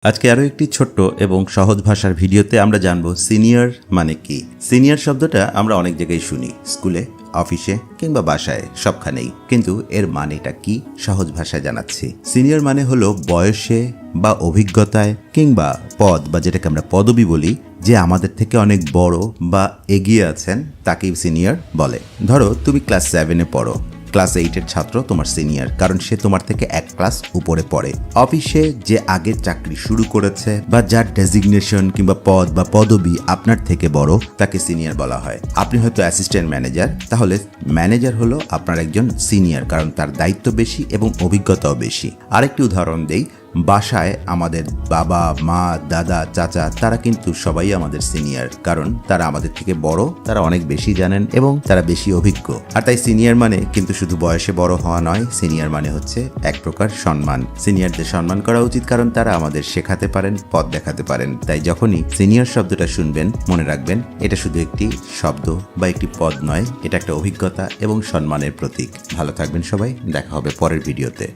আজকে আরও একটি ছোট্ট এবং সহজ ভাষার ভিডিওতে আমরা জানব সিনিয়র মানে কি। সিনিয়র শব্দটা আমরা অনেক জায়গায় শুনি, স্কুলে, অফিসে কিংবা বাসায়, সবখানেই। কিন্তু এর মানেটা কি সহজ ভাষায় জানাচ্ছি। সিনিয়র মানে হলো বয়সে বা অভিজ্ঞতায় কিংবা পদ বা যেটাকে আমরা পদবি বলি, যে আমাদের থেকে অনেক বড় বা এগিয়ে আছেন তাকেই সিনিয়র বলে। ধরো তুমি ক্লাস 7-এ পড়ো, ক্লাস 8-এর ছাত্র তোমার সিনিয়র, কারণ সে তোমার থেকে এক ক্লাস উপরে পড়ে। অফিসে যে আগে চাকরি শুরু করেছে বা যার ডেজিগনেশন কিংবা পদ বা পদবি আপনার থেকে বড় তাকে সিনিয়র বলা হয়। আপনি হয়তো অ্যাসিস্ট্যান্ট ম্যানেজার, তাহলে ম্যানেজার হলো আপনার একজন সিনিয়র, কারণ তার দায়িত্ব বেশি এবং অভিজ্ঞতাও বেশি। আরেকটি উদাহরণ দেই, বাসায় আমাদের বাবা, মা, দাদা, চাচা তারা কিন্তু সবাই আমাদের সিনিয়র, কারণ তারা আমাদের থেকে বড়, তারা অনেক বেশি জানেন এবং তারা বেশি অভিজ্ঞ। আর তাই সিনিয়র মানে কিন্তু শুধু বয়সে বড় হওয়া নয়, সিনিয়র মানে হচ্ছে এক প্রকার সম্মান। সিনিয়রদের সম্মান করা উচিত, কারণ তারা আমাদের শেখাতে পারেন, পথ দেখাতে পারেন। তাই যখনই সিনিয়র শব্দটা শুনবেন মনে রাখবেন, এটা শুধু একটি শব্দ বা একটি পদ নয়, এটা একটা অভিজ্ঞতা এবং সম্মানের প্রতীক। ভালো থাকবেন সবাই, দেখা হবে পরের ভিডিওতে।